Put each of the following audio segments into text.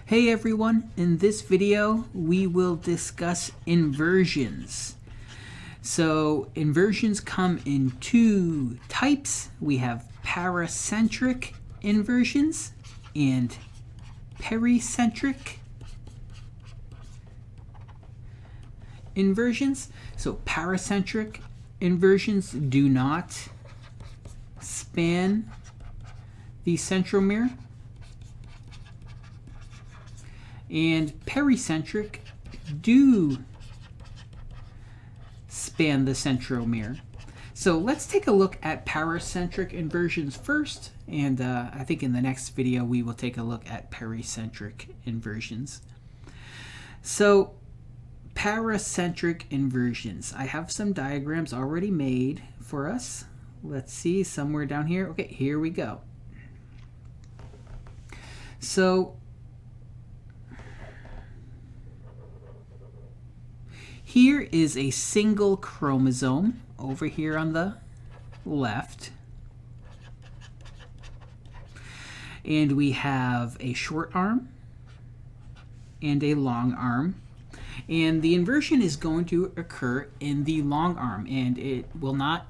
Hey everyone, in this video we will discuss inversions. So inversions come in two types. We have paracentric inversions and pericentric inversions. So paracentric inversions do not span the centromere, and pericentric do span the centromere. So let's take a look at paracentric inversions first, and I think in the next video we will take a look at pericentric inversions. So paracentric inversions. I have some diagrams already made for us. Let's see, somewhere down here. Okay, here we go. So here is a single chromosome over here on the left. And we have a short arm and a long arm. And the inversion is going to occur in the long arm, and it will not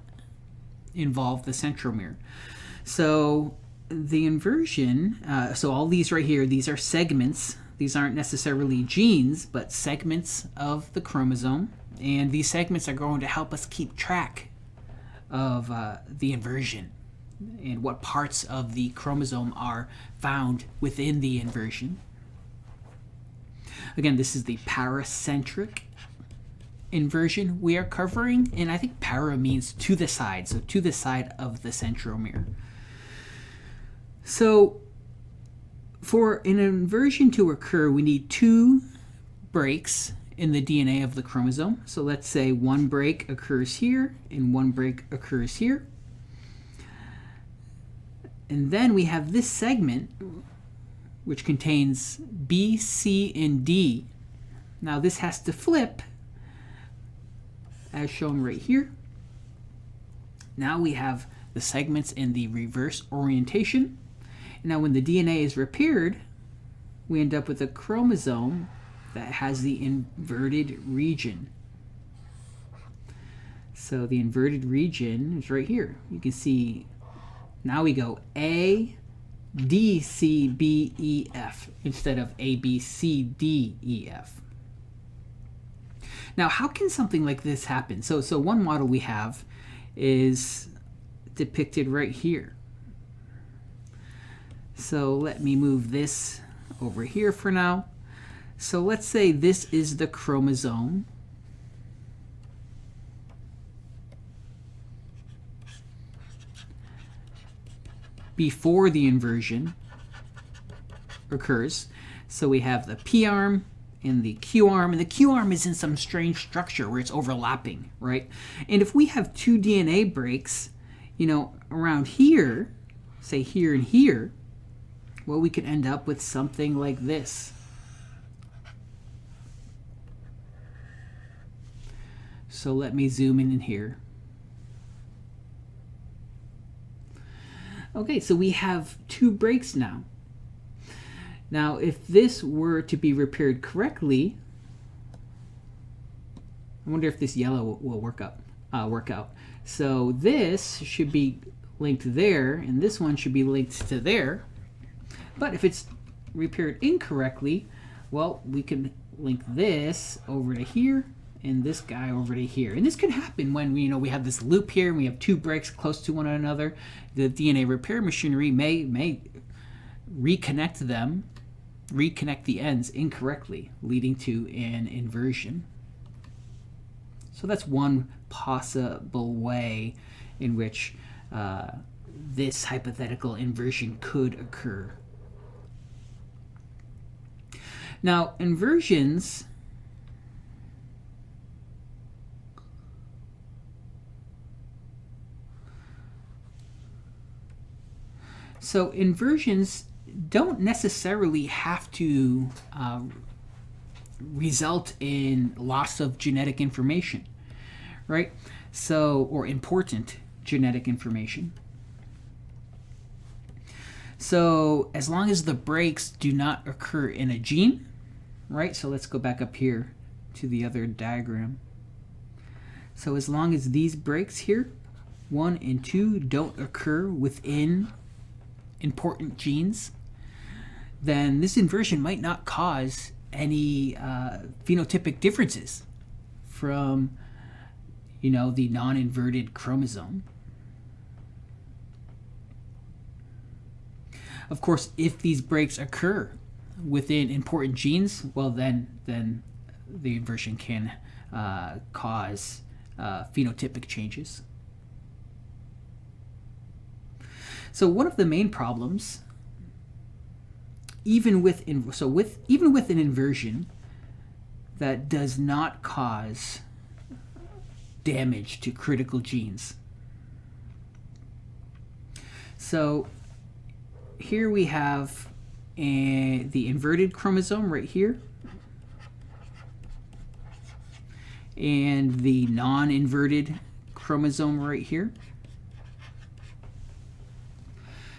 involve the centromere. So the inversion, so all these right here, these are segments. These aren't necessarily genes, but segments of the chromosome. And these segments are going to help us keep track of the inversion and what parts of the chromosome are found within the inversion. Again, this is the paracentric inversion we are covering. And I think para means to the side, so to the side of the centromere. So for an inversion to occur, we need two breaks in the DNA of the chromosome. So let's say one break occurs here and one break occurs here. And then we have this segment which contains B, C, and D. Now this has to flip as shown right here. Now we have the segments in the reverse orientation. Now when the DNA is repaired, we end up with a chromosome that has the inverted region. So the inverted region is right here. You can see now we go A, D, C, B, E, F instead of A, B, C, D, E, F. Now how can something like this happen? So one model we have is depicted right here. So let me move this over here for now. So let's say this is the chromosome. Before the inversion occurs. So we have the P arm and the Q arm, and the Q arm is in some strange structure where it's overlapping, right? And if we have two DNA breaks, around here, say here and here, well, we could end up with something like this. So let me zoom in here. Okay, so we have two breaks now. Now, if this were to be repaired correctly, I wonder if this yellow will work out. So this should be linked there, and this one should be linked to there. But if it's repaired incorrectly, well, we can link this over to here and this guy over to here. And this can happen when we have this loop here and we have two breaks close to one another. The DNA repair machinery may reconnect the ends incorrectly, leading to an inversion. So that's one possible way in which this hypothetical inversion could occur. Now, inversions don't necessarily have to result in loss of genetic information, right? Or important genetic information. So as long as the breaks do not occur in a gene, right? So let's go back up here to the other diagram. So as long as these breaks here, 1 and 2, don't occur within important genes, then this inversion might not cause any phenotypic differences from, the non-inverted chromosome. Of course, if these breaks occur within important genes, well, then the inversion can cause phenotypic changes. So one of the main problems, even with an inversion that does not cause damage to critical genes. So here we have the inverted chromosome right here, and the non-inverted chromosome right here.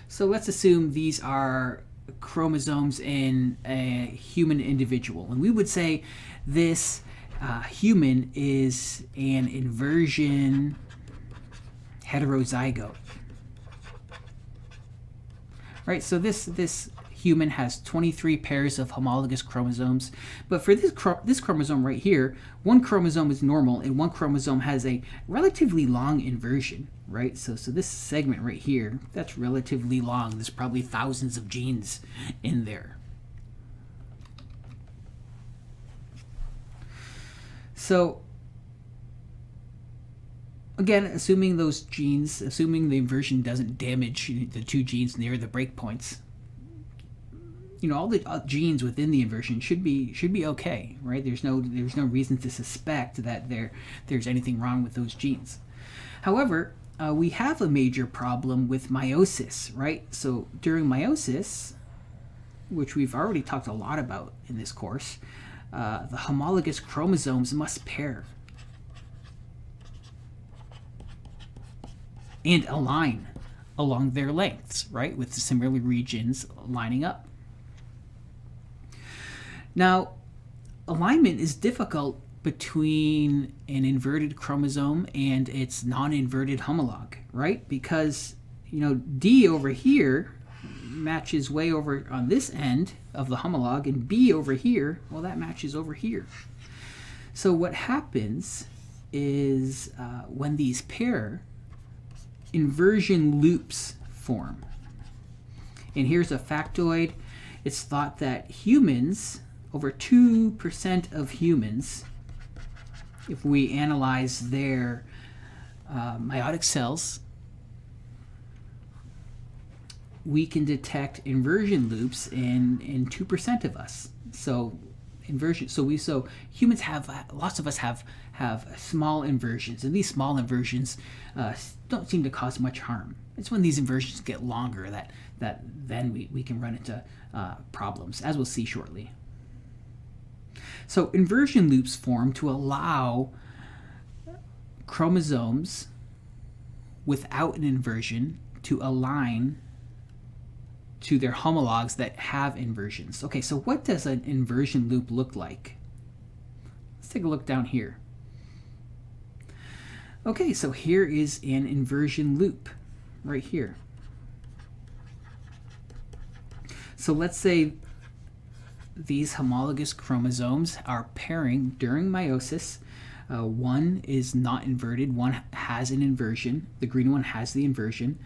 So let's assume these are chromosomes in a human individual, and we would say this human is an inversion heterozygote. Right, so this human has 23 pairs of homologous chromosomes, but for this chromosome right here, one chromosome is normal and one chromosome has a relatively long inversion, right? So this segment right here, that's relatively long. There's probably thousands of genes in there. So again, assuming the inversion doesn't damage the two genes near the breakpoints, all the genes within the inversion should be okay, right? There's no reason to suspect that there's anything wrong with those genes. However, we have a major problem with meiosis, right? So during meiosis, which we've already talked a lot about in this course, the homologous chromosomes must pair and align along their lengths, right, with the similar regions lining up. Now, alignment is difficult between an inverted chromosome and its non-inverted homolog, right? Because, D over here matches way over on this end of the homolog, and B over here, well, that matches over here. So what happens is when these pair, inversion loops form. And here's a factoid. It's thought that humans, over 2% of humans, if we analyze their meiotic cells, we can detect inversion loops in 2% of us. So inversion. So humans have, lots of us have small inversions, and these small inversions don't seem to cause much harm. It's when these inversions get longer that then we can run into problems, as we'll see shortly. So inversion loops form to allow chromosomes without an inversion to align to their homologs that have inversions. Okay, so what does an inversion loop look like? Let's take a look down here. Okay, so here is an inversion loop right here. So let's say these homologous chromosomes are pairing during meiosis. One is not inverted, one has an inversion. The green one has the inversion.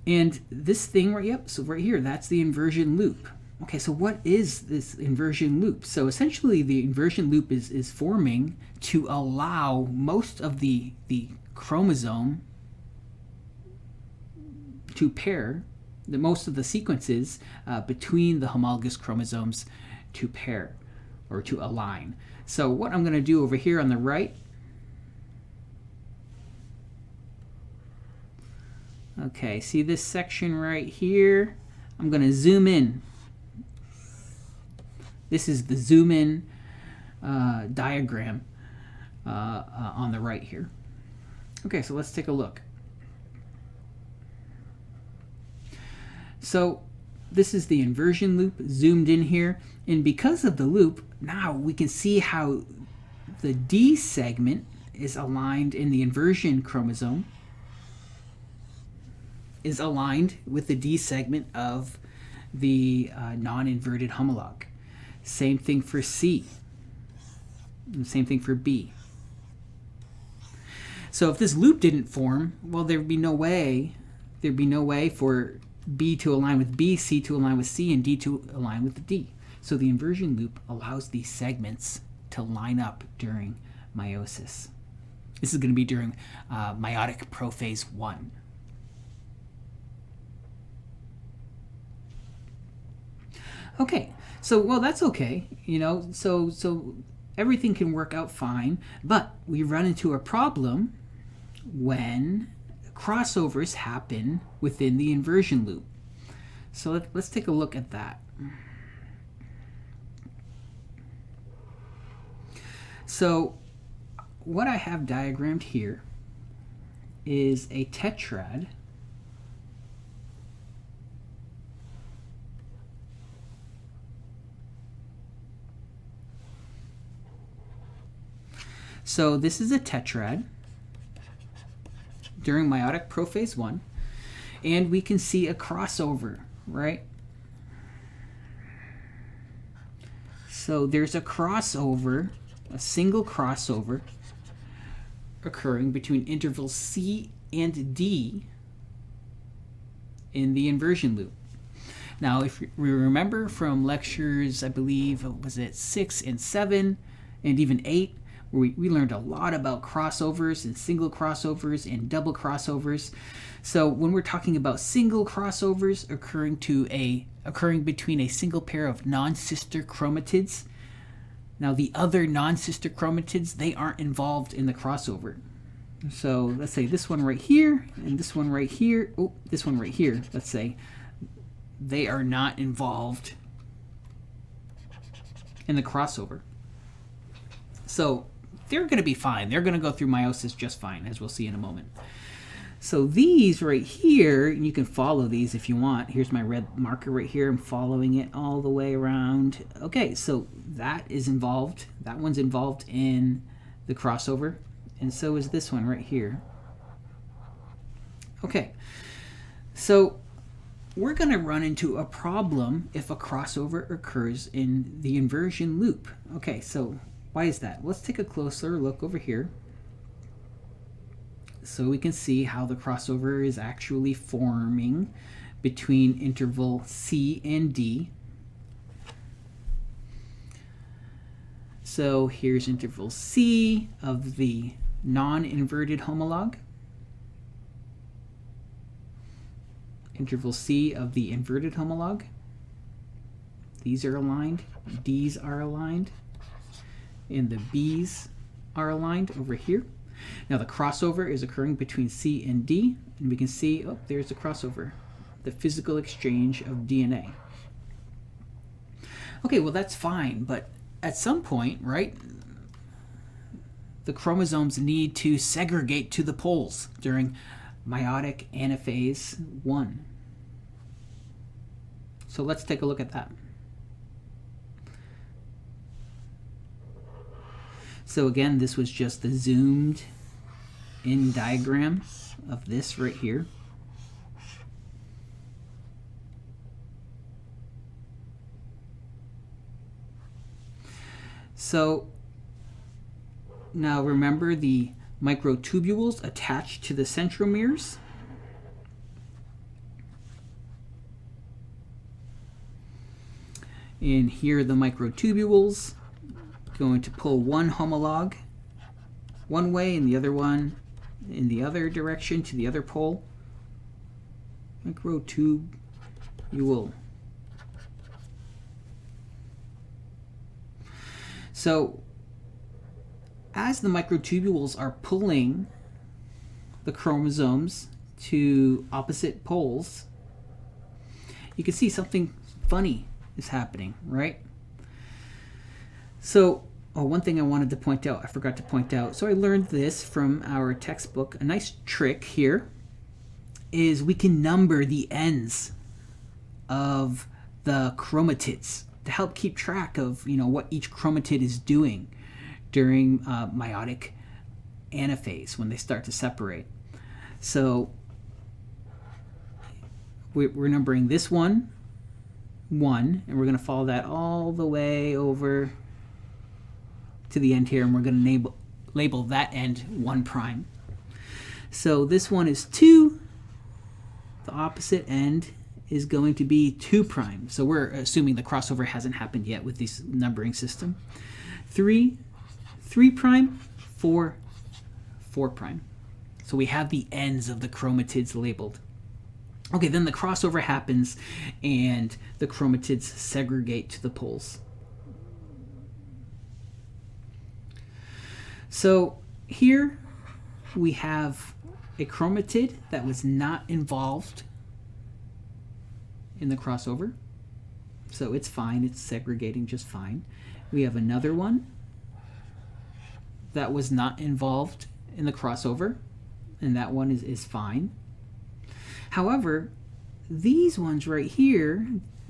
And this thing so right here, that's the inversion loop. Okay, so what is this inversion loop? So essentially the inversion loop is forming to allow most of the chromosome to pair, most of the sequences between the homologous chromosomes to pair or to align. So what I'm going to do over here on the right, okay, see this section right here? I'm going to zoom in. This is the zoom in diagram on the right here. Okay, so let's take a look. So this is the inversion loop zoomed in here. And because of the loop, now we can see how the D segment is aligned in the inversion chromosome, is aligned with the D segment of the non-inverted homolog. Same thing for C. And same thing for B. So if this loop didn't form, well, there'd be no way for B to align with B, C to align with C, and D to align with D. So the inversion loop allows these segments to line up during meiosis. This is going to be during meiotic prophase 1. Okay, so well, that's okay, so everything can work out fine, but we run into a problem when crossovers happen within the inversion loop. So let's take a look at that. So what I have diagrammed here is a tetrad So this is a tetrad during meiotic prophase 1, and we can see a crossover, right? So there's a crossover, a single crossover occurring between intervals C and D in the inversion loop. Now, if we remember from lectures, I believe, was it 6 and 7 and even 8, where we learned a lot about crossovers and single crossovers and double crossovers. So when we're talking about single crossovers occurring between a single pair of non-sister chromatids, now the other non-sister chromatids, they aren't involved in the crossover. So let's say this one right here and this one right here, this one right here, let's say, they are not involved in the crossover. So they're going to be fine. They're going to go through meiosis just fine, as we'll see in a moment. So these right here, and you can follow these if you want. Here's my red marker right here. I'm following it all the way around. Okay, so that is involved. That one's involved in the crossover, and so is this one right here. Okay, so we're going to run into a problem if a crossover occurs in the inversion loop. Okay, so why is that? Let's take a closer look over here so we can see how the crossover is actually forming between interval C and D. So here's interval C of the non-inverted homolog, interval C of the inverted homolog. These are aligned, D's are aligned, and the B's are aligned over here. Now the crossover is occurring between C and D, and we can see, oh, there's the crossover, the physical exchange of DNA. Okay, well that's fine, but at some point, right, the chromosomes need to segregate to the poles during meiotic anaphase 1. So let's take a look at that. So again, this was just the zoomed in diagram of this right here. So now remember the microtubules attached to the centromeres. And here are the microtubules going to pull one homolog one way and the other one in the other direction to the other pole. Microtubule. So as the microtubules are pulling the chromosomes to opposite poles, you can see something funny is happening, right? So one thing I wanted to point out, I forgot to point out, so I learned this from our textbook. A nice trick here is we can number the ends of the chromatids to help keep track of what each chromatid is doing during meiotic anaphase when they start to separate. So we're going to bring this one 1, and we're going to follow that all the way over to the end here, and we're going to label that end 1 prime. So this one is 2. The opposite end is going to be 2 prime. So we're assuming the crossover hasn't happened yet with this numbering system. 3 prime, 4 prime. So we have the ends of the chromatids labeled. Okay, then the crossover happens and the chromatids segregate to the poles. So here we have a chromatid that was not involved in the crossover. So it's fine, it's segregating just fine. We have another one that was not involved in the crossover, and that one is fine. However, these ones right here,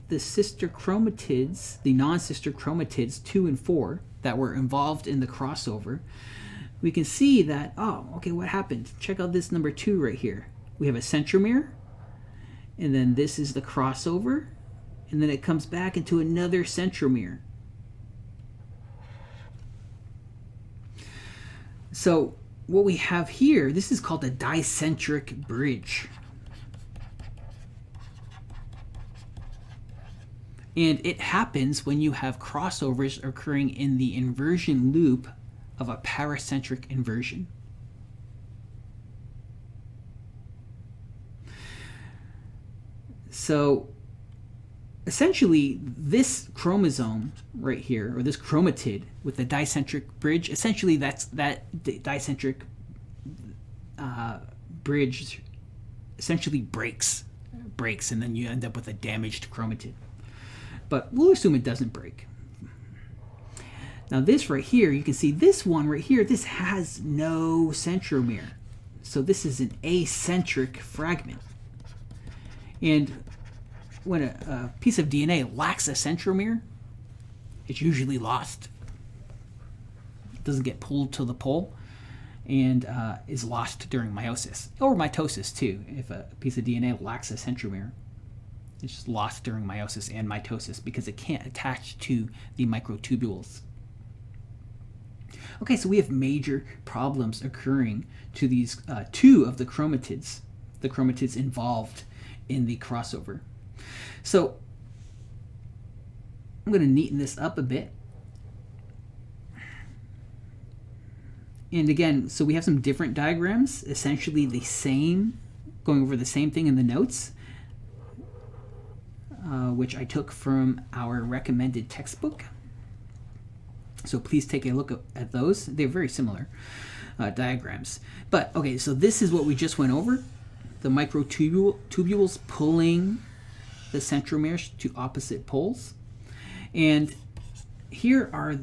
the sister chromatids, the non-sister chromatids 2 and 4 that were involved in the crossover, we can see that, oh, okay, what happened? Check out this number 2 right here. We have a centromere, and then this is the crossover, and then it comes back into another centromere. So what we have here, this is called a dicentric bridge. And it happens when you have crossovers occurring in the inversion loop of a paracentric inversion. So essentially this chromosome right here, or this chromatid with the dicentric bridge, essentially that dicentric bridge essentially breaks, and then you end up with a damaged chromatid. But we'll assume it doesn't break. Now this right here, you can see this one right here, this has no centromere. So this is an acentric fragment. And when a piece of DNA lacks a centromere, it's usually lost. It doesn't get pulled to the pole and is lost during meiosis, or mitosis too. If a piece of DNA lacks a centromere, it's just lost during meiosis and mitosis because it can't attach to the microtubules. Okay, so we have major problems occurring to these 2 of the chromatids involved in the crossover. So I'm going to neaten this up a bit. And again, so we have some different diagrams, essentially the same, going over the same thing in the notes, which I took from our recommended textbook. So please take a look at those. They're very similar diagrams. But okay, so this is what we just went over. The microtubules pulling the centromeres to opposite poles. And here are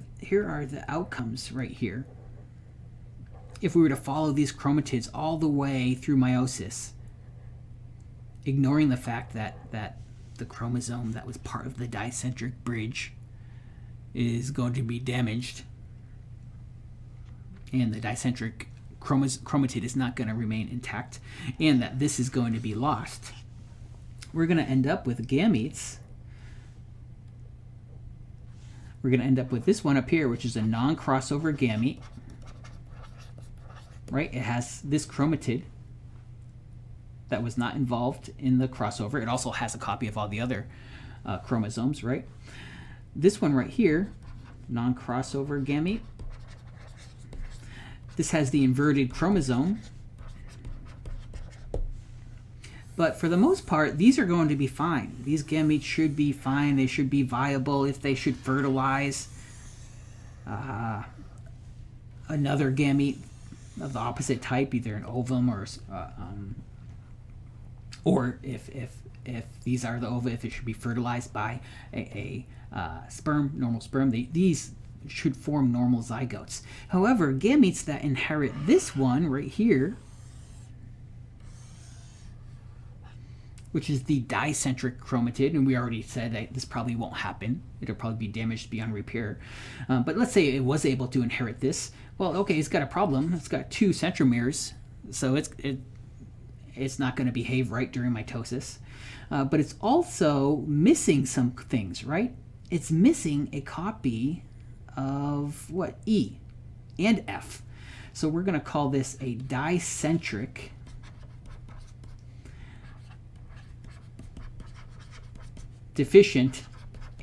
the outcomes right here. If we were to follow these chromatids all the way through meiosis, ignoring the fact that the chromosome that was part of the dicentric bridge is going to be damaged, and the dicentric chromatid is not going to remain intact, and that this is going to be lost, we're going to end up with gametes. We're going to end up with this one up here, which is a non-crossover gamete. Right? It has this chromatid that was not involved in the crossover. It also has a copy of all the other chromosomes, right? This one right here, non-crossover gamete. This has the inverted chromosome. But for the most part, these are going to be fine. These gametes should be fine. They should be viable if they should fertilize another gamete of the opposite type, either an ovum or if these are the ova, if it should be fertilized by a sperm, normal sperm, these should form normal zygotes. However, gametes that inherit this one right here, which is the dicentric chromatid, and we already said that this probably won't happen. It'll probably be damaged beyond repair. But let's say it was able to inherit this. Well, okay, it's got a problem. It's got 2 centromeres, so it's not going to behave right during mitosis. But it's also missing some things, right? It's missing a copy of what? E and F. So we're going to call this a dicentric deficient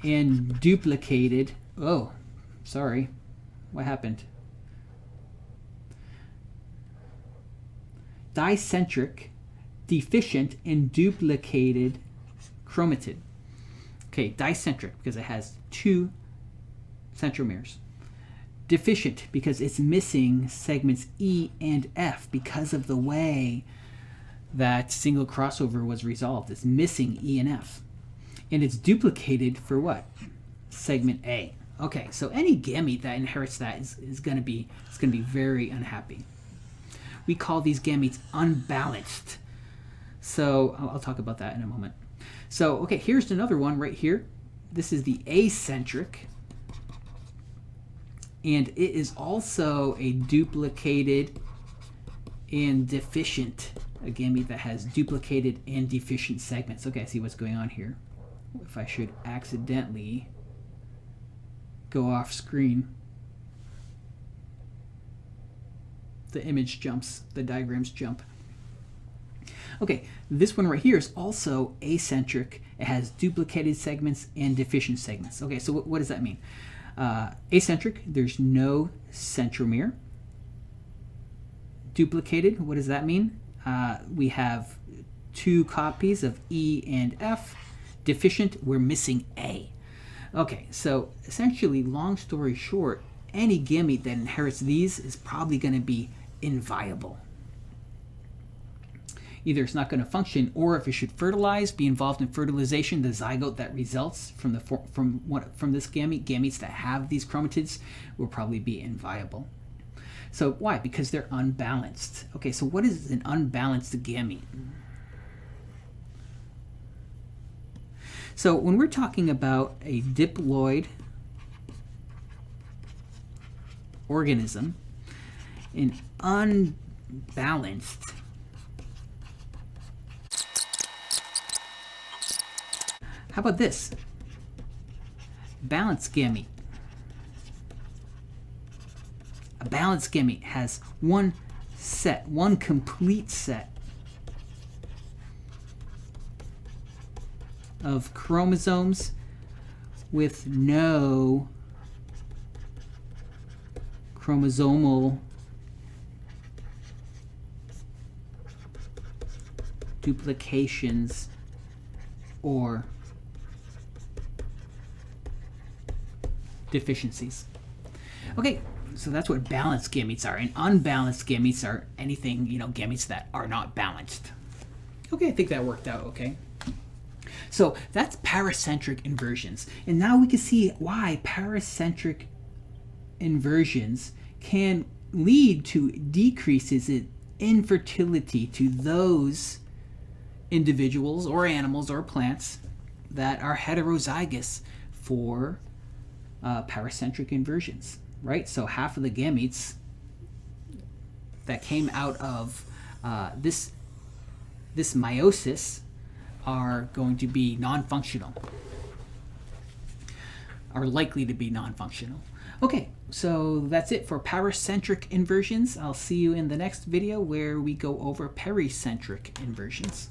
and duplicated. Oh, sorry. What happened? Dicentric deficient and duplicated chromatid. Okay, dicentric because it has 2 centromeres. Deficient because it's missing segments E and F because of the way that single crossover was resolved. It's missing E and F. And it's duplicated for what? Segment A. Okay, so any gamete that inherits that is going to be very unhappy. We call these gametes unbalanced. So I'll talk about that in a moment. So, okay, here's another one right here. This is the acentric. And it is also a duplicated and deficient, a gamete that has duplicated and deficient segments. Okay, I see what's going on here. If I should accidentally go off screen, the image jumps, the diagrams jump. Okay, this one right here is also acentric. It has duplicated segments and deficient segments. Okay, so what does that mean? Acentric, there's no centromere. Duplicated, what does that mean? We have 2 copies of E and F. Deficient, we're missing A. Okay, so essentially, long story short, any gamete that inherits these is probably going to be inviable. Either it's not going to function, or if it should fertilize, be involved in fertilization, the zygote that results from this gamete, gametes that have these chromatids, will probably be inviable. So why? Because they're unbalanced. Okay, so what is an unbalanced gamete? So when we're talking about a diploid organism, an unbalanced how about this? Balanced gamete. A balanced gamete has one complete set of chromosomes with no chromosomal duplications or deficiencies. Okay, so that's what balanced gametes are, and unbalanced gametes are anything, gametes that are not balanced. Okay, I think that worked out okay. So that's paracentric inversions, and now we can see why paracentric inversions can lead to decreases in infertility to those individuals or animals or plants that are heterozygous for paracentric inversions, right? So half of the gametes that came out of this meiosis are going to be non-functional, are likely to be non-functional. Okay, so that's it for paracentric inversions. I'll see you in the next video where we go over pericentric inversions.